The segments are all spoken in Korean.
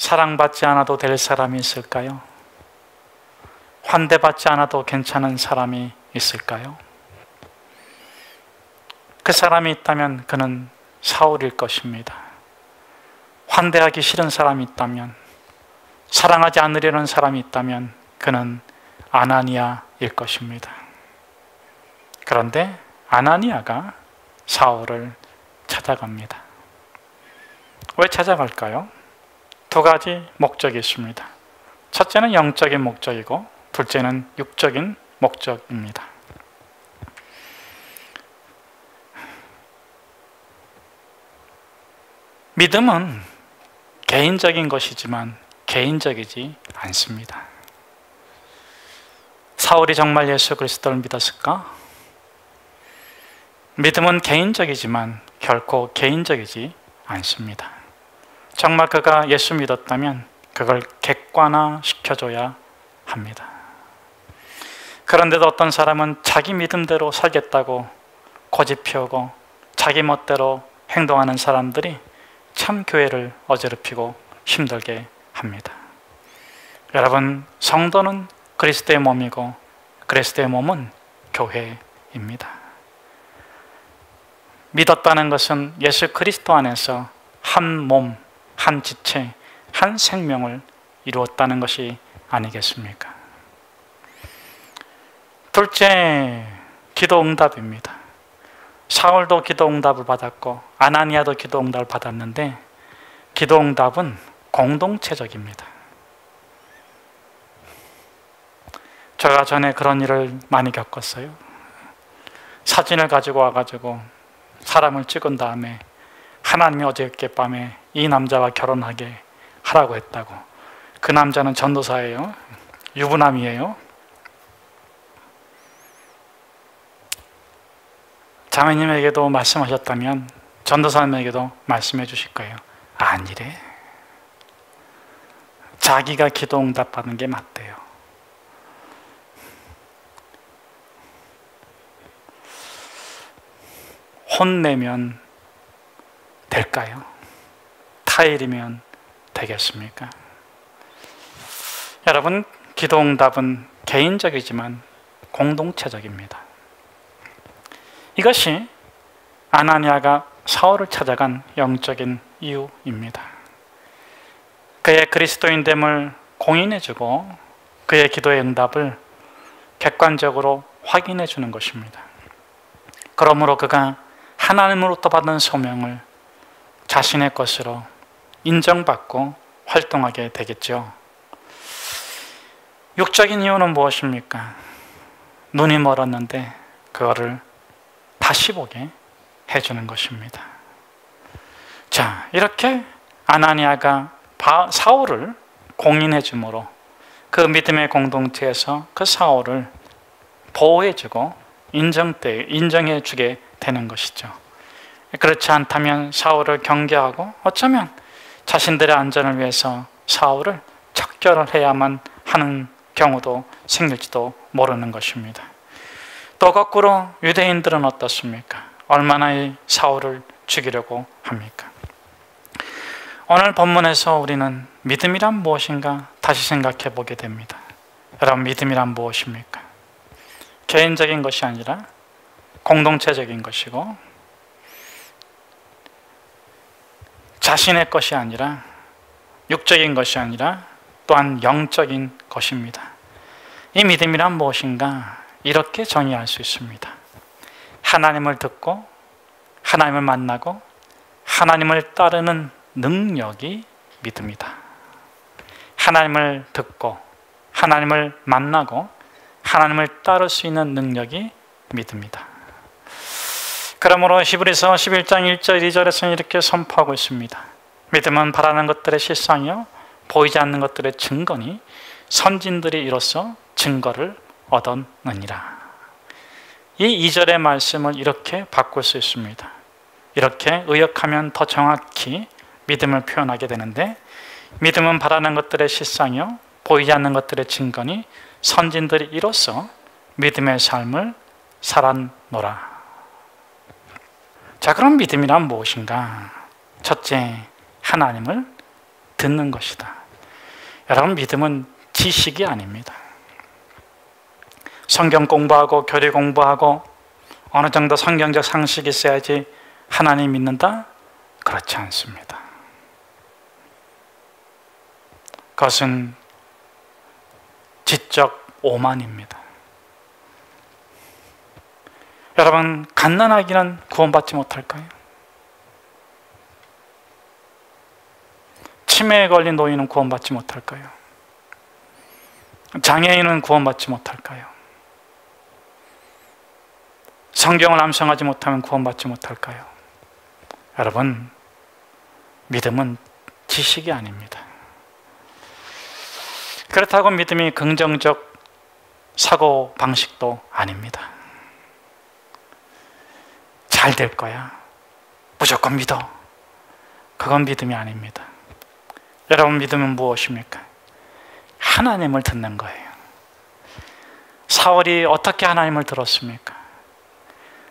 사랑받지 않아도 될 사람이 있을까요? 환대받지 않아도 괜찮은 사람이 있을까요? 그 사람이 있다면 그는 사울일 것입니다. 환대하기 싫은 사람이 있다면, 사랑하지 않으려는 사람이 있다면 그는 아나니아일 것입니다. 그런데 아나니아가 사울을 찾아갑니다. 왜 찾아갈까요? 두 가지 목적이 있습니다. 첫째는 영적인 목적이고 둘째는 육적인 목적입니다. 믿음은 개인적인 것이지만 개인적이지 않습니다. 사울이 정말 예수 그리스도를 믿었을까? 믿음은 개인적이지만 결코 개인적이지 않습니다. 정말 그가 예수 믿었다면 그걸 객관화시켜줘야 합니다. 그런데도 어떤 사람은 자기 믿음대로 살겠다고 고집 피우고 자기 멋대로 행동하는 사람들이 참 교회를 어지럽히고 힘들게 합니다. 여러분, 성도는 그리스도의 몸이고 그리스도의 몸은 교회입니다. 믿었다는 것은 예수 그리스도 안에서 한 몸, 한 지체, 한 생명을 이루었다는 것이 아니겠습니까? 둘째, 기도 응답입니다. 사울도 기도 응답을 받았고 아나니아도 기도 응답을 받았는데 기도 응답은 공동체적입니다. 제가 전에 그런 일을 많이 겪었어요. 사진을 가지고 와가지고 사람을 찍은 다음에 하나님이 어저께밤에 이 남자와 결혼하게 하라고 했다고. 그 남자는 전도사예요. 유부남이에요. 자매님에게도 말씀하셨다면 전도사님에게도 말씀해 주실 거예요. 아니래. 자기가 기도 응답 받는 게 맞대요. 혼내면 될까요? 타일이면 되겠습니까? 여러분, 기도 응답은 개인적이지만 공동체적입니다. 이것이 아나니아가 사울을 찾아간 영적인 이유입니다. 그의 그리스도인됨을 공인해주고 그의 기도의 응답을 객관적으로 확인해 주는 것입니다. 그러므로 그가 하나님으로부터 받은 소명을 자신의 것으로 인정받고 활동하게 되겠죠. 육적인 이유는 무엇입니까? 눈이 멀었는데 그거를 다시 보게 해주는 것입니다. 자, 이렇게 아나니아가 사울을 공인해 주므로 그 믿음의 공동체에서 그 사울을 보호해주고 인정해 주게 되는 것이죠. 그렇지 않다면 사울을 경계하고 어쩌면 자신들의 안전을 위해서 사울을 척결을 해야만 하는 경우도 생길지도 모르는 것입니다. 또 거꾸로 유대인들은 어떻습니까? 얼마나 이 사울을 죽이려고 합니까? 오늘 본문에서 우리는 믿음이란 무엇인가 다시 생각해 보게 됩니다. 여러분, 믿음이란 무엇입니까? 개인적인 것이 아니라 공동체적인 것이고 자신의 것이 아니라 육적인 것이 아니라 또한 영적인 것입니다. 이 믿음이란 무엇인가? 이렇게 정의할 수 있습니다. 하나님을 듣고 하나님을 만나고 하나님을 따르는 능력이 믿음이다. 하나님을 듣고 하나님을 만나고 하나님을 따를 수 있는 능력이 믿음이다. 그러므로 히브리서 11장 1절 2절에서는 이렇게 선포하고 있습니다. 믿음은 바라는 것들의 실상이요 보이지 않는 것들의 증거니 선진들이 이로써 증거를 얻었느니라. 이 2절의 말씀을 이렇게 바꿀 수 있습니다. 이렇게 의역하면 더 정확히 믿음을 표현하게 되는데, 믿음은 바라는 것들의 실상이요 보이지 않는 것들의 증거니 선진들이 이로써 믿음의 삶을 살았노라. 자, 그럼 믿음이란 무엇인가? 첫째, 하나님을 듣는 것이다. 여러분, 믿음은 지식이 아닙니다. 성경 공부하고 교리 공부하고 어느 정도 성경적 상식이 있어야지 하나님 믿는다? 그렇지 않습니다. 그것은 지적 오만입니다. 여러분, 갓난아기는 구원받지 못할까요? 치매에 걸린 노인은 구원받지 못할까요? 장애인은 구원받지 못할까요? 성경을 암송하지 못하면 구원받지 못할까요? 여러분, 믿음은 지식이 아닙니다. 그렇다고 믿음이 긍정적 사고 방식도 아닙니다. 잘 될 거야, 무조건 믿어, 그건 믿음이 아닙니다. 여러분, 믿음은 무엇입니까? 하나님을 듣는 거예요. 사울이 어떻게 하나님을 들었습니까?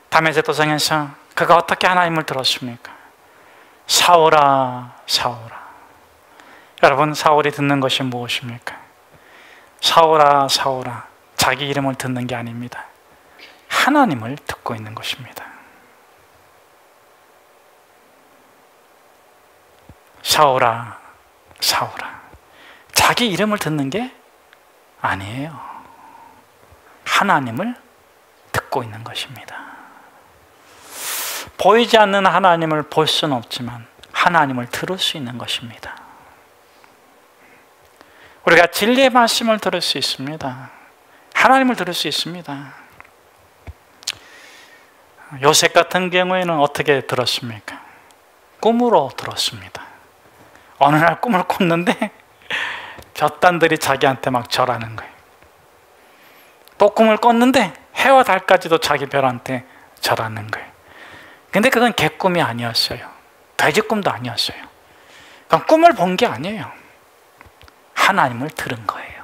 다메섹 도상에서 그가 어떻게 하나님을 들었습니까? 사울아, 사울아. 여러분, 사울이 듣는 것이 무엇입니까? 사울아, 사울아. 자기 이름을 듣는 게 아닙니다. 하나님을 듣고 있는 것입니다. 사울아, 사울아. 자기 이름을 듣는 게 아니에요. 하나님을 듣고 있는 것입니다. 보이지 않는 하나님을 볼 수는 없지만 하나님을 들을 수 있는 것입니다. 우리가 진리의 말씀을 들을 수 있습니다. 하나님을 들을 수 있습니다. 요셉 같은 경우에는 어떻게 들었습니까? 꿈으로 들었습니다. 어느 날 꿈을 꿨는데 볕단들이 자기한테 막 절하는 거예요. 또 꿈을 꿨는데 해와 달까지도 자기 별한테 절하는 거예요. 근데 그건 개꿈이 아니었어요. 돼지꿈도 아니었어요. 그건 꿈을 본 게 아니에요. 하나님을 들은 거예요.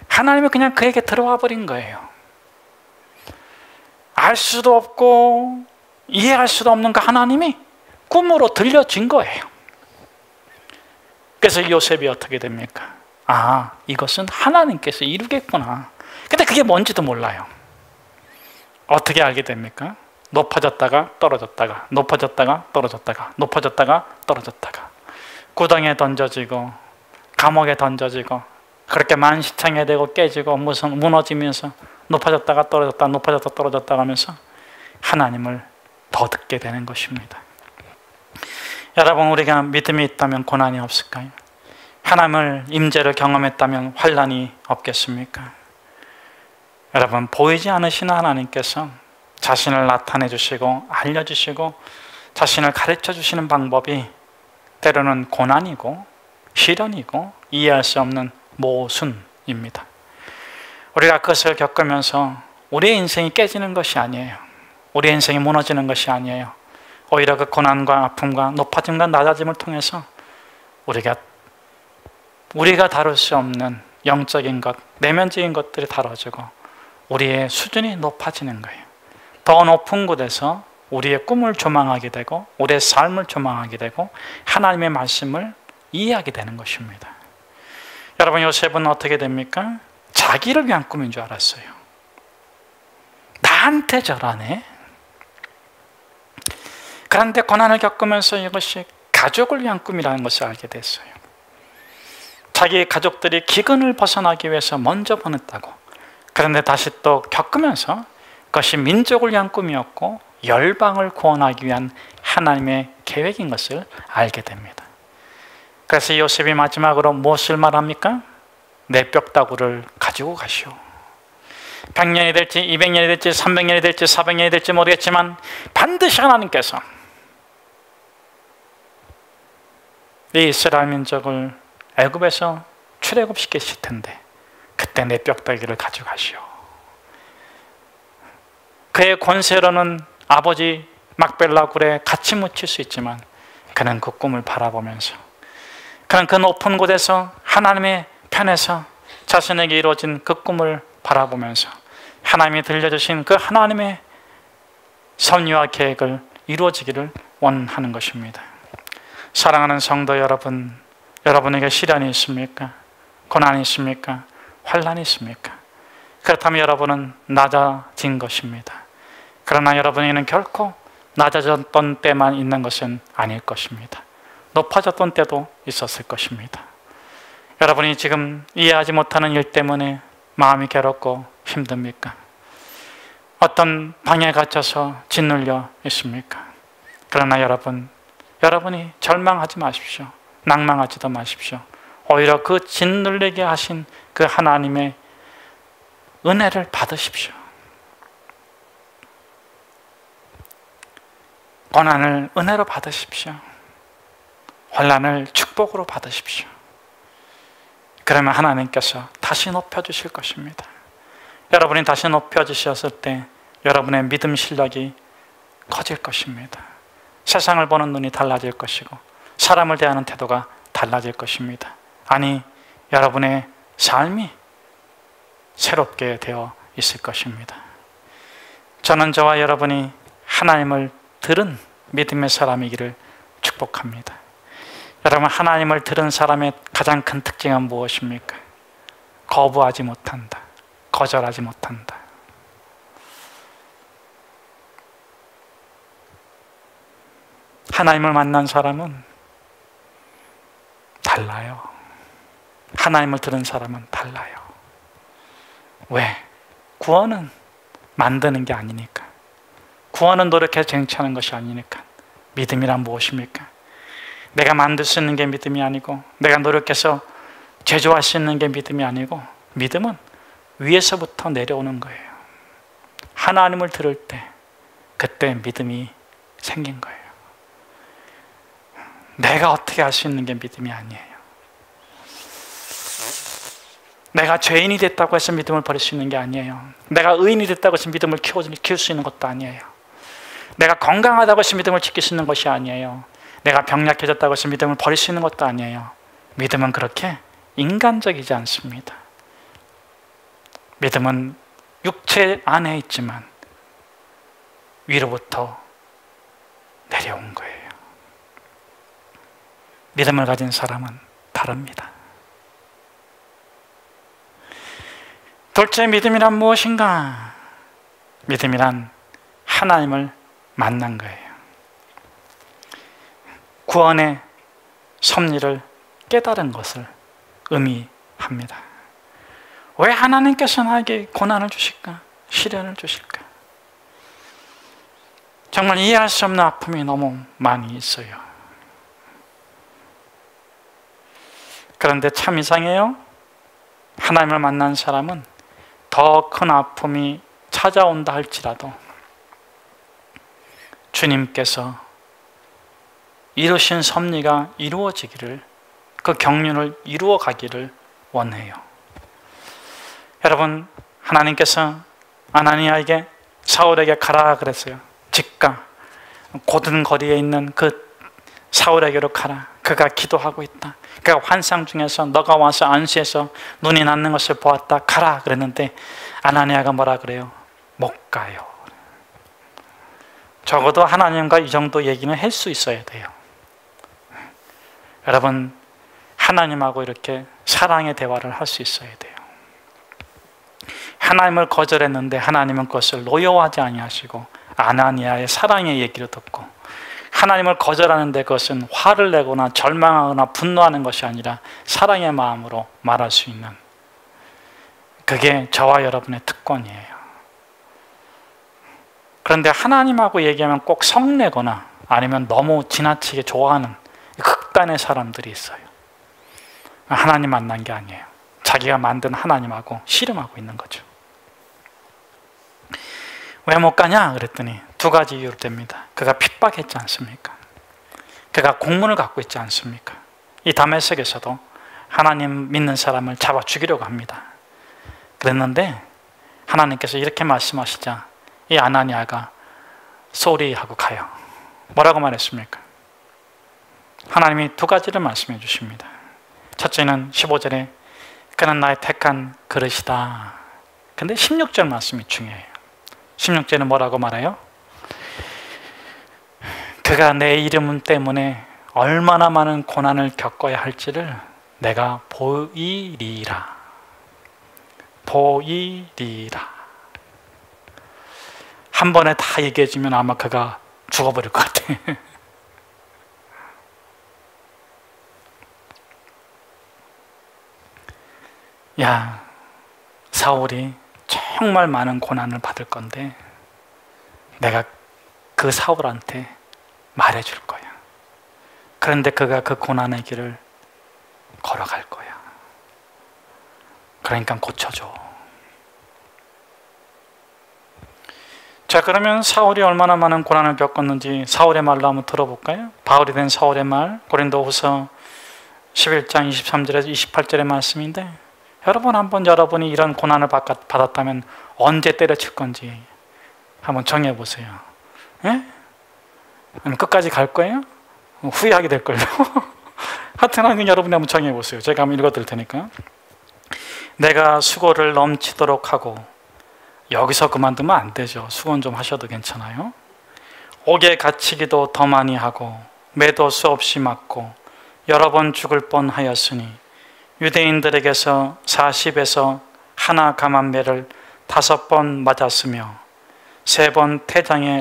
하나님이 그냥 그에게 들어와 버린 거예요. 알 수도 없고 이해할 수도 없는 그 하나님이 꿈으로 들려진 거예요. 그래서 요셉이 어떻게 됩니까? 아, 이것은 하나님께서 이루겠구나. 근데 그게 뭔지도 몰라요. 어떻게 알게 됩니까? 높아졌다가 떨어졌다가, 높아졌다가 떨어졌다가, 높아졌다가 떨어졌다가, 구덩이에 던져지고 감옥에 던져지고, 그렇게 만시창에 되고 깨지고 무슨 무너지면서 높아졌다가 떨어졌다, 높아졌다 떨어졌다 하면서 하나님을 더 듣게 되는 것입니다. 여러분, 우리가 믿음이 있다면 고난이 없을까요? 하나님을 임재를 경험했다면 환난이 없겠습니까? 여러분, 보이지 않으시는 하나님께서 자신을 나타내 주시고 알려주시고 자신을 가르쳐 주시는 방법이 때로는 고난이고 시련이고 이해할 수 없는 모순입니다. 우리가 그것을 겪으면서 우리의 인생이 깨지는 것이 아니에요. 우리의 인생이 무너지는 것이 아니에요. 오히려 그 고난과 아픔과 높아짐과 낮아짐을 통해서 우리가 다룰 수 없는 영적인 것, 내면적인 것들이 다뤄지고 우리의 수준이 높아지는 거예요. 더 높은 곳에서 우리의 꿈을 조망하게 되고 우리의 삶을 조망하게 되고 하나님의 말씀을 이해하게 되는 것입니다. 여러분, 요셉은 어떻게 됩니까? 자기를 위한 꿈인 줄 알았어요. 나한테 절하네. 그런데 고난을 겪으면서 이것이 가족을 위한 꿈이라는 것을 알게 됐어요. 자기 가족들이 기근을 벗어나기 위해서 먼저 보냈다고. 그런데 다시 또 겪으면서 그것이 민족을 위한 꿈이었고 열방을 구원하기 위한 하나님의 계획인 것을 알게 됩니다. 그래서 요셉이 마지막으로 무엇을 말합니까? 내 뼈다구를 가지고 가시오. 100년이 될지 200년이 될지 300년이 될지 400년이 될지 모르겠지만 반드시 하나님께서 이 이스라엘 민족을 애굽에서 출애굽시키실 텐데 그때 내 뼈다귀를 가져가시오. 그의 권세로는 아버지 막벨라 굴에 같이 묻힐 수 있지만 그는 그 꿈을 바라보면서 그는 그 높은 곳에서 하나님의 편에서 자신에게 이루어진 그 꿈을 바라보면서 하나님이 들려주신 그 하나님의 섭리와 계획을 이루어지기를 원하는 것입니다. 사랑하는 성도 여러분, 여러분에게 시련이 있습니까? 고난이 있습니까? 환난이 있습니까? 그렇다면 여러분은 낮아진 것입니다. 그러나 여러분에게는 결코 낮아졌던 때만 있는 것은 아닐 것입니다. 높아졌던 때도 있었을 것입니다. 여러분이 지금 이해하지 못하는 일 때문에 마음이 괴롭고 힘듭니까? 어떤 방에 갇혀서 짓눌려 있습니까? 그러나 여러분이 절망하지 마십시오. 낭망하지도 마십시오. 오히려 그 짓눌리게 하신 그 하나님의 은혜를 받으십시오. 고난을 은혜로 받으십시오. 환난을 축복으로 받으십시오. 그러면 하나님께서 다시 높여주실 것입니다. 여러분이 다시 높여주셨을 때 여러분의 믿음 실력이 커질 것입니다. 세상을 보는 눈이 달라질 것이고 사람을 대하는 태도가 달라질 것입니다. 아니, 여러분의 삶이 새롭게 되어 있을 것입니다. 저는 저와 여러분이 하나님을 들은 믿음의 사람이기를 축복합니다. 여러분, 하나님을 들은 사람의 가장 큰 특징은 무엇입니까? 거부하지 못한다. 거절하지 못한다. 하나님을 만난 사람은 달라요. 하나님을 들은 사람은 달라요. 왜? 구원은 만드는 게 아니니까. 구원은 노력해서 쟁취하는 것이 아니니까. 믿음이란 무엇입니까? 내가 만들 수 있는 게 믿음이 아니고 내가 노력해서 제조할 수 있는 게 믿음이 아니고 믿음은 위에서부터 내려오는 거예요. 하나님을 들을 때 그때 믿음이 생긴 거예요. 내가 어떻게 할 수 있는 게 믿음이 아니에요. 내가 죄인이 됐다고 해서 믿음을 버릴 수 있는 게 아니에요. 내가 의인이 됐다고 해서 믿음을 키울 수 있는 것도 아니에요. 내가 건강하다고 해서 믿음을 지킬 수 있는 것이 아니에요. 내가 병약해졌다고 해서 믿음을 버릴 수 있는 것도 아니에요. 믿음은 그렇게 인간적이지 않습니다. 믿음은 육체 안에 있지만 위로부터 내려온 거예요. 믿음을 가진 사람은 다릅니다. 둘째, 믿음이란 무엇인가? 믿음이란 하나님을 만난 거예요. 구원의 섭리를 깨달은 것을 의미합니다. 왜 하나님께서 나에게 고난을 주실까? 시련을 주실까? 정말 이해할 수 없는 아픔이 너무 많이 있어요. 그런데 참 이상해요. 하나님을 만난 사람은 더 큰 아픔이 찾아온다 할지라도 주님께서 이루신 섭리가 이루어지기를, 그 경륜을 이루어 가기를 원해요. 여러분, 하나님께서 아나니아에게 사울에게 가라 그랬어요. 즉가 고든 거리에 있는 그 사울에게로 가라. 그가 기도하고 있다. 그가 환상 중에서 너가 와서 안수해서 눈이 낫는 것을 보았다. 가라 그랬는데 아나니아가 뭐라 그래요? 못 가요. 적어도 하나님과 이 정도 얘기는 할 수 있어야 돼요. 여러분, 하나님하고 이렇게 사랑의 대화를 할 수 있어야 돼요. 하나님을 거절했는데 하나님은 그것을 노여워하지 아니하시고 아나니아의 사랑의 얘기를 듣고, 하나님을 거절하는데 그것은 화를 내거나 절망하거나 분노하는 것이 아니라 사랑의 마음으로 말할 수 있는, 그게 저와 여러분의 특권이에요. 그런데 하나님하고 얘기하면 꼭 성내거나 아니면 너무 지나치게 좋아하는 극단의 사람들이 있어요. 하나님 만난 게 아니에요. 자기가 만든 하나님하고 씨름하고 있는 거죠. 왜 못 가냐 그랬더니 두 가지 이유로 됩니다. 그가 핍박했지 않습니까? 그가 공문을 갖고 있지 않습니까? 이 다메섹에서도 하나님 믿는 사람을 잡아 죽이려고 합니다. 그랬는데 하나님께서 이렇게 말씀하시자 이 아나니아가 쏘리 하고 가요. 뭐라고 말했습니까? 하나님이 두 가지를 말씀해 주십니다. 첫째는 15절에 그는 나의 택한 그릇이다. 근데 16절 말씀이 중요해요. 16절은 뭐라고 말해요? 그가 내 이름 때문에 얼마나 많은 고난을 겪어야 할지를 내가 보이리라. 보이리라. 한 번에 다 얘기해주면 아마 그가 죽어버릴 것 같아. 야, 사울이 정말 많은 고난을 받을 건데 내가 그 사울한테 말해줄 거야. 그런데 그가 그 고난의 길을 걸어갈 거야. 그러니까 고쳐줘. 자, 그러면 사울이 얼마나 많은 고난을 겪었는지 사울의 말로 한번 들어볼까요? 바울이 된 사울의 말, 고린도후서 11장 23절에서 28절의 말씀인데, 여러분 한번 여러분이 이런 고난을 받았다면 언제 때려칠 건지 한번 정해보세요. 예? 아니면 끝까지 갈 거예요? 후회하게 될걸요. 하여튼 여러분이 한번 정해보세요. 제가 한번 읽어드릴 테니까. 내가 수고를 넘치도록 하고, 여기서 그만두면 안 되죠. 수고는 좀 하셔도 괜찮아요. 옥에 갇히기도 더 많이 하고 매도 수없이 맞고 여러 번 죽을 뻔하였으니 유대인들에게서 40에서 하나 감한매를 5번 맞았으며 3번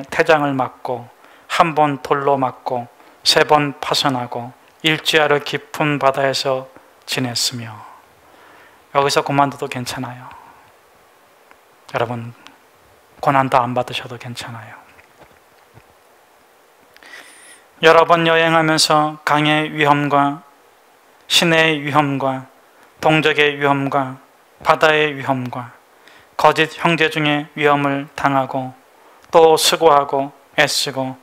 태장을 맞고 1번 돌로 맞고 3번 파손하고 일주야를 깊은 바다에서 지냈으며. 여기서 그만둬도 괜찮아요. 여러분 고난도 안 받으셔도 괜찮아요. 여러 번 여행하면서 강의 위험과 시내의 위험과 동적의 위험과 바다의 위험과 거짓 형제 중에 위험을 당하고 또 수고하고 애쓰고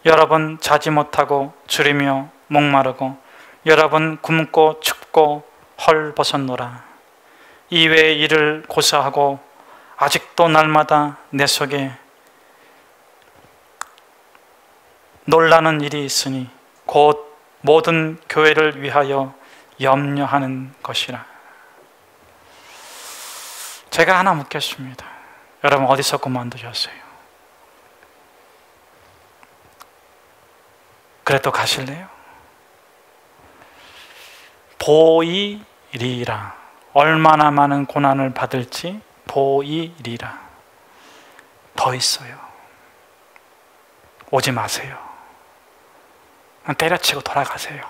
여러 번 자지 못하고 줄이며 목마르고 여러 번 굶고 춥고 헐벗었노라. 이외의 일을 고사하고 아직도 날마다 내 속에 놀라는 일이 있으니 곧 모든 교회를 위하여 염려하는 것이라. 제가 하나 묻겠습니다. 여러분 어디서 그만두셨어요? 그래도 가실래요? 보이리라. 얼마나 많은 고난을 받을지 보이리라. 더 있어요. 오지 마세요. 때려치고 돌아가세요.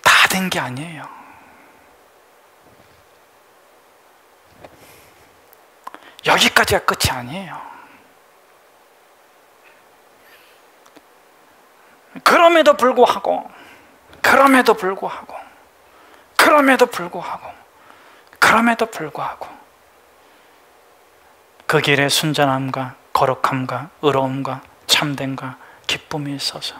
다 된 게 아니에요. 여기까지가 끝이 아니에요. 그럼에도 불구하고 그 길에 순전함과 거룩함과 의로움과 참됨과 기쁨이 있어서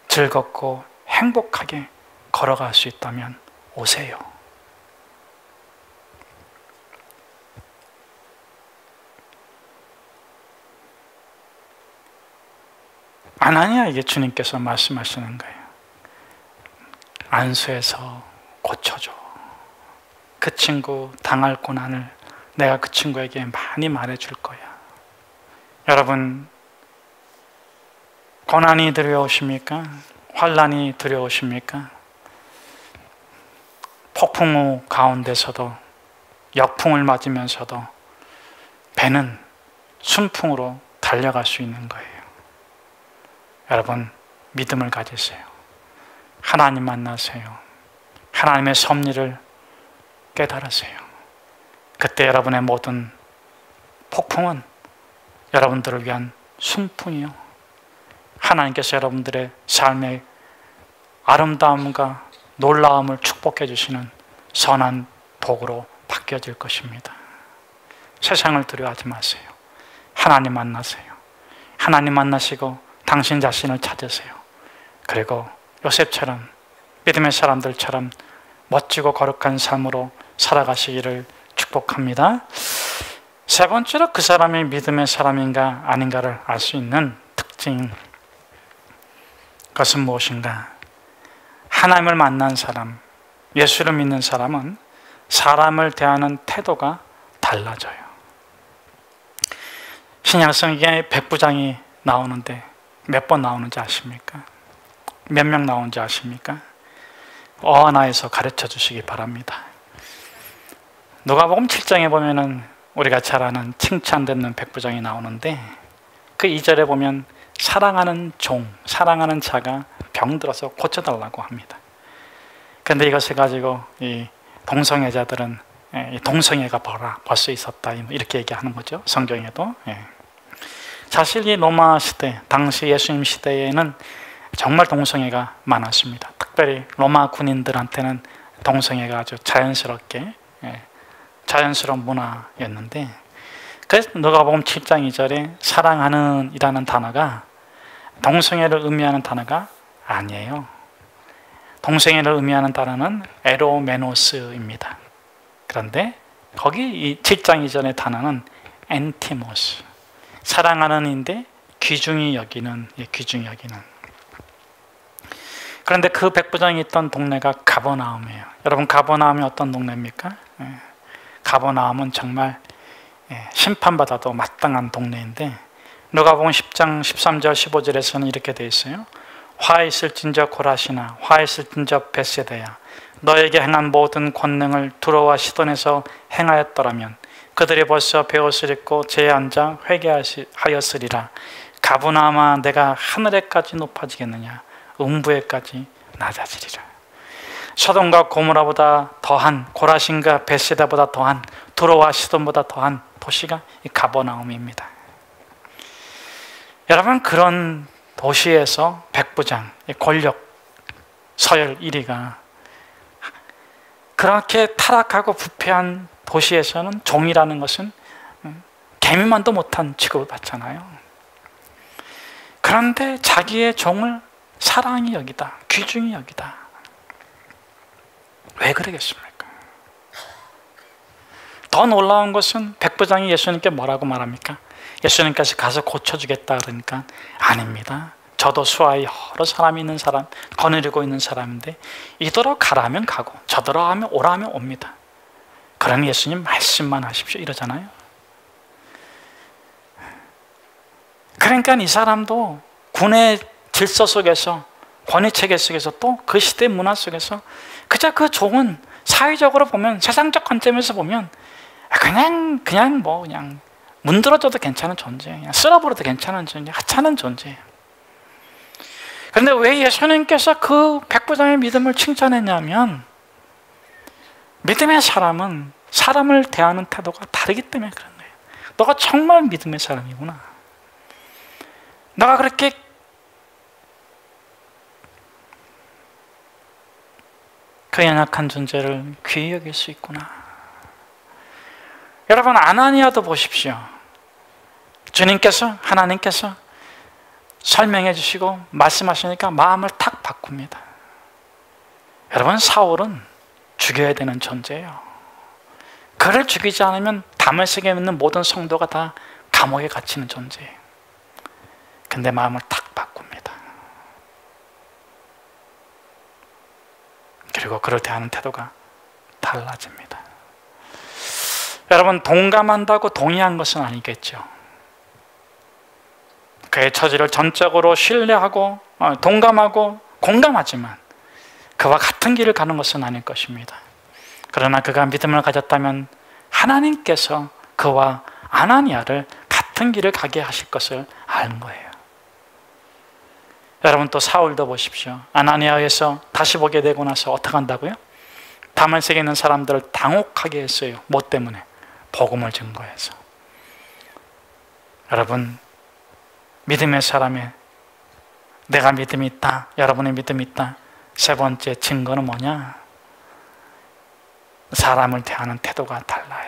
즐겁고 행복하게 걸어갈 수 있다면 오세요. 아나니아에게 주님께서 말씀하시는 거예요. 안수해서 고쳐줘. 그 친구 당할 고난을 내가 그 친구에게 많이 말해줄 거야. 여러분, 고난이 두려우십니까? 환난이 두려우십니까? 폭풍우 가운데서도 역풍을 맞으면서도 배는 순풍으로 달려갈 수 있는 거예요. 여러분 믿음을 가지세요. 하나님 만나세요. 하나님의 섭리를 깨달으세요. 그때 여러분의 모든 폭풍은 여러분들을 위한 순풍이요, 하나님께서 여러분들의 삶의 아름다움과 놀라움을 축복해 주시는 선한 도구로 바뀌어질 것입니다. 세상을 두려워하지 마세요. 하나님 만나세요. 하나님 만나시고 당신 자신을 찾으세요. 그리고 요셉처럼 믿음의 사람들처럼 멋지고 거룩한 삶으로 살아가시기를 축복합니다. 세 번째로 그 사람이 믿음의 사람인가 아닌가를 알 수 있는 특징, 그것은 무엇인가? 하나님을 만난 사람, 예수를 믿는 사람은 사람을 대하는 태도가 달라져요. 신약성경에 백부장이 나오는데 몇 번 나오는지 아십니까? 몇 명 나오는지 아십니까? 하나에서 가르쳐 주시기 바랍니다. 누가복음 7장에 보면은 우리가 잘 아는 칭찬받는 백부장이 나오는데 그 2절에 보면 사랑하는 종, 사랑하는 자가 병들어서 고쳐달라고 합니다. 그런데 이것을 가지고 이 동성애자들은 동성애가 벌써 있었다 이렇게 얘기하는 거죠. 성경에도. 사실 이 로마 시대, 당시 예수님 시대에는 정말 동성애가 많았습니다. 특별히 로마 군인들한테는 동성애가 아주 자연스럽게 자연스러운 문화였는데, 그래서 누가복음 7장 2절에 사랑하는 이라는 단어가 동성애를 의미하는 단어가 아니에요. 동성애를 의미하는 단어는 에로메노스입니다. 그런데 거기 이 7장 이전의 단어는 엔티모스, 사랑하는인데 귀중히 여기는, 귀중히 여기는. 그런데 그 백부장이 있던 동네가 가버나움이에요. 여러분, 가버나움이 어떤 동네입니까? 가버나움은 정말 심판받아도 마땅한 동네인데, 누가복음 10장 13절 15절에서는 이렇게 되어 있어요. 화 있을진저 고라시나, 화 있을진저 벳세다야, 너에게 행한 모든 권능을 두로와 시돈에서 행하였더라면 그들이 벌써 베옷을 입고 제에 앉아 회개하였으리라. 가버나움아, 내가 하늘에까지 높아지겠느냐, 음부에까지 낮아지리라. 소돔과 고모라보다 더한, 고라신과 벳세다보다 더한, 두로와 시돈보다 더한 도시가 이 가버나움입니다. 여러분, 그런 도시에서 백부장, 권력 서열 1위가 그렇게 타락하고 부패한 도시에서는 종이라는 것은 개미만도 못한 취급을 받잖아요. 그런데 자기의 종을 사랑이 여기다, 귀중히 여기다. 왜 그러겠습니까? 더 놀라운 것은 백부장이 예수님께 뭐라고 말합니까? 예수님께서 가서 고쳐주겠다 그러니까 아닙니다. 저도 수하에 여러 사람이 있는 사람, 거느리고 있는 사람인데 이더러 가라면 가고 저더러 하면 오라면 옵니다. 그러니 예수님 말씀만 하십시오 이러잖아요. 그러니까 이 사람도 군의 질서 속에서, 권위체계 속에서, 또 그 시대 문화 속에서 그저 그 종은 사회적으로 보면, 세상적 관점에서 보면 그냥 문드러져도 괜찮은 존재, 그냥 쓸어버려도 괜찮은 존재, 하찮은 존재예요. 그런데 왜 예수님께서 그 백부장의 믿음을 칭찬했냐면, 믿음의 사람은 사람을 대하는 태도가 다르기 때문에 그런 거예요. 너가 정말 믿음의 사람이구나. 너가 그렇게 그 연약한 존재를 귀히 여길 수 있구나. 여러분, 아나니아도 보십시오. 주님께서, 하나님께서 설명해 주시고 말씀하시니까 마음을 탁 바꿉니다. 여러분, 사울은 죽여야 되는 존재예요. 그를 죽이지 않으면 다메섹에 있는 모든 성도가 다 감옥에 갇히는 존재예요. 근데 마음을 탁 바꿉니다. 그리고 그를 대하는 태도가 달라집니다. 여러분, 동감한다고 동의한 것은 아니겠죠. 그의 처지를 전적으로 신뢰하고 동감하고 공감하지만 그와 같은 길을 가는 것은 아닐 것입니다. 그러나 그가 믿음을 가졌다면 하나님께서 그와 아나니아를 같은 길을 가게 하실 것을 아는 거예요. 여러분, 또 사울도 보십시오. 아나니아에서 다시 보게 되고 나서 어떻게 한다고요? 다메섹에 있는 사람들을 당혹하게 했어요. 뭐 때문에? 복음을 증거해서. 여러분, 믿음의 사람의, 내가 믿음이 있다, 여러분의 믿음이 있다, 세 번째 증거는 뭐냐? 사람을 대하는 태도가 달라요.